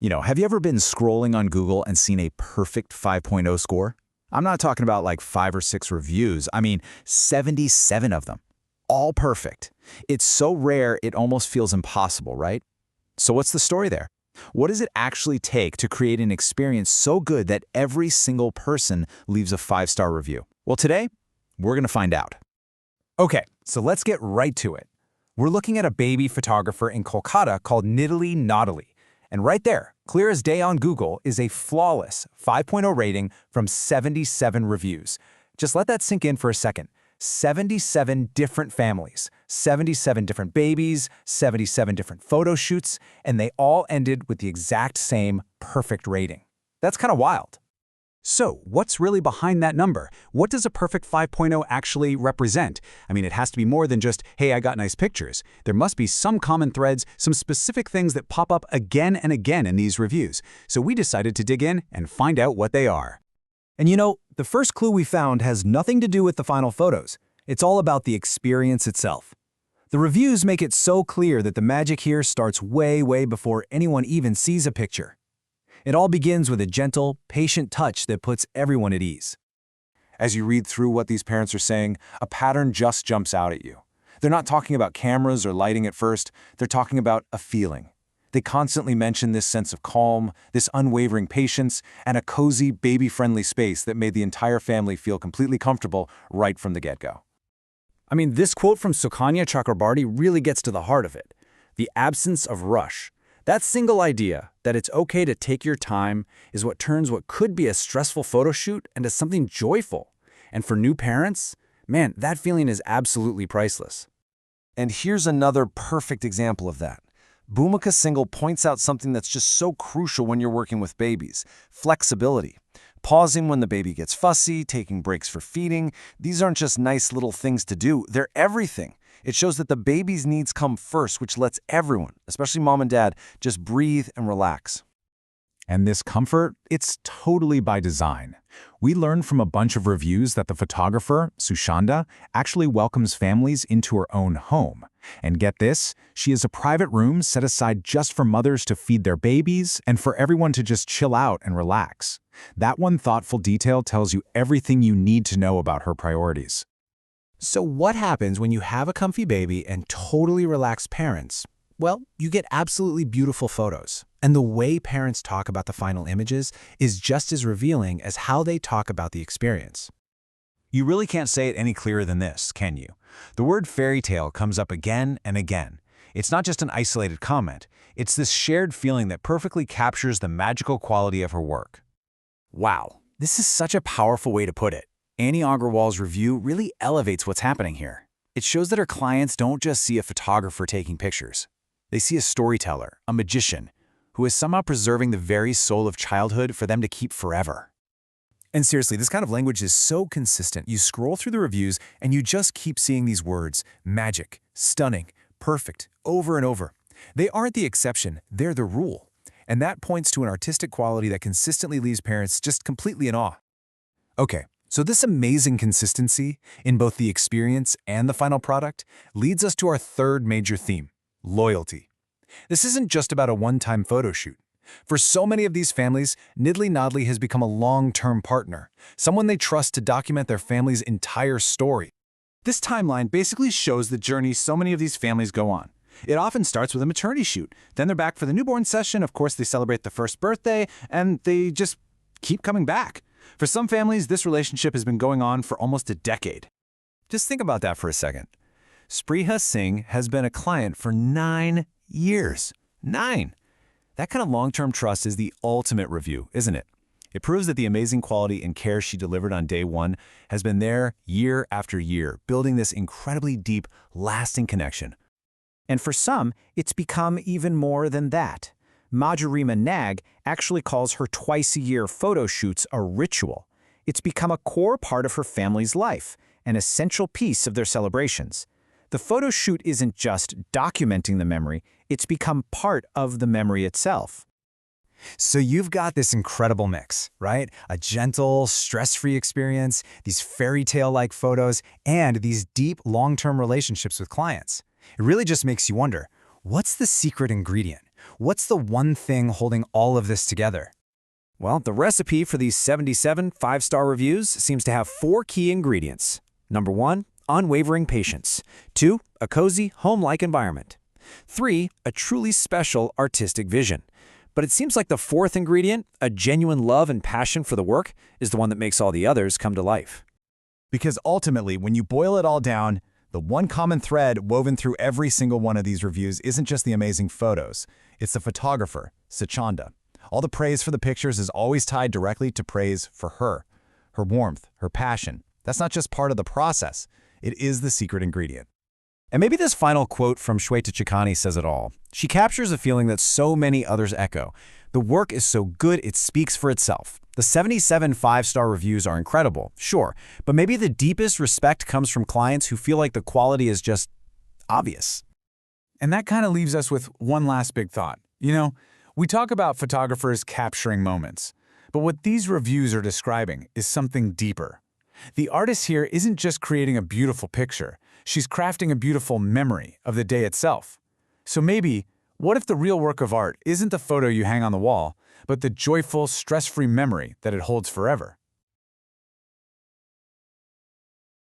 Have you ever been scrolling on Google and seen a perfect 5.0 score? I'm not talking about like 5 or 6 reviews. I mean, 77 of them. All perfect. It's so rare, it almost feels impossible, right? So what's the story there? What does it actually take to create an experience so good that every single person leaves a 5-star review? Well, today, we're going to find out. Okay, so let's get right to it. We're looking at a baby photographer in Kolkata called Niddledy Noddledy. And right there, clear as day on Google, is a flawless 5.0 rating from 77 reviews. Just let that sink in for a second. 77 different families, 77 different babies, 77 different photo shoots, and they all ended with the exact same perfect rating. That's kind of wild. So, what's really behind that number? What does a perfect 5.0 actually represent? I mean, it has to be more than just, hey, I got nice pictures. There must be some common threads, some specific things that pop up again and again in these reviews. So we decided to dig in and find out what they are. And the first clue we found has nothing to do with the final photos. It's all about the experience itself. The reviews make it so clear that the magic here starts way before anyone even sees a picture. It all begins with a gentle, patient touch that puts everyone at ease. As you read through what these parents are saying, a pattern just jumps out at you. They're not talking about cameras or lighting at first, they're talking about a feeling. They constantly mention this sense of calm, this unwavering patience, and a cozy, baby-friendly space that made the entire family feel completely comfortable right from the get-go. I mean, this quote from Sukanya Chakrabarty really gets to the heart of it. The absence of rush. That single idea, that it's okay to take your time, is what turns what could be a stressful photo shoot into something joyful. And for new parents, man, that feeling is absolutely priceless. And here's another perfect example of that. Bhumika Singhal points out something that's just so crucial when you're working with babies: flexibility. Pausing when the baby gets fussy, taking breaks for feeding. These aren't just nice little things to do, they're everything. It shows that the baby's needs come first, which lets everyone, especially mom and dad, just breathe and relax. And this comfort, it's totally by design. We learned from a bunch of reviews that the photographer, Sushanda, actually welcomes families into her own home. And get this, she has a private room set aside just for mothers to feed their babies and for everyone to just chill out and relax. That one thoughtful detail tells you everything you need to know about her priorities. So what happens when you have a comfy baby and totally relaxed parents? Well, you get absolutely beautiful photos. And the way parents talk about the final images is just as revealing as how they talk about the experience. You really can't say it any clearer than this, can you? The word fairy tale comes up again and again. It's not just an isolated comment. It's this shared feeling that perfectly captures the magical quality of her work. Wow, this is such a powerful way to put it. Annie Agrawal's review really elevates what's happening here. It shows that her clients don't just see a photographer taking pictures. They see a storyteller, a magician, who is somehow preserving the very soul of childhood for them to keep forever. And seriously, this kind of language is so consistent. You scroll through the reviews and you just keep seeing these words: magic, stunning, perfect, over and over. They aren't the exception, they're the rule. And that points to an artistic quality that consistently leaves parents just completely in awe. Okay, so this amazing consistency in both the experience and the final product leads us to our third major theme: loyalty. This isn't just about a one-time photo shoot. For so many of these families, Niddledy Noddledy has become a long-term partner, someone they trust to document their family's entire story. This timeline basically shows the journey so many of these families go on. It often starts with a maternity shoot. Then they're back for the newborn session. Of course, they celebrate the first birthday, and they just keep coming back. For some families, this relationship has been going on for almost a decade. Just think about that for a second. Spriha Singh has been a client for 9 years. 9! That kind of long-term trust is the ultimate review, isn't it? It proves that the amazing quality and care she delivered on day one has been there year after year, building this incredibly deep, lasting connection. And for some, it's become even more than that. Majorima Nag actually calls her twice-a-year photo shoots a ritual. It's become a core part of her family's life, an essential piece of their celebrations. The photo shoot isn't just documenting the memory, it's become part of the memory itself. So you've got this incredible mix, right? A gentle, stress-free experience, these fairy tale-like photos, and these deep, long-term relationships with clients. It really just makes you wonder, what's the secret ingredient? What's the one thing holding all of this together? Well, the recipe for these 77 5-star reviews seems to have 4 key ingredients. Number 1, unwavering patience. 2, a cozy, home-like environment. 3, a truly special artistic vision. But it seems like the 4th ingredient, a genuine love and passion for the work, is the one that makes all the others come to life. Because ultimately, when you boil it all down, the one common thread woven through every single one of these reviews isn't just the amazing photos. It's the photographer, Sachanda. All the praise for the pictures is always tied directly to praise for her warmth, her passion. That's not just part of the process. It is the secret ingredient. And maybe this final quote from Shweta Chikani says it all. She captures a feeling that so many others echo. The work is so good it speaks for itself. The 77 5-star reviews are incredible, sure, but maybe the deepest respect comes from clients who feel like the quality is just obvious. And that kind of leaves us with one last big thought. We talk about photographers capturing moments, but what these reviews are describing is something deeper. The artist here isn't just creating a beautiful picture, she's crafting a beautiful memory of the day itself. So maybe, what if the real work of art isn't the photo you hang on the wall, but the joyful, stress-free memory that it holds forever?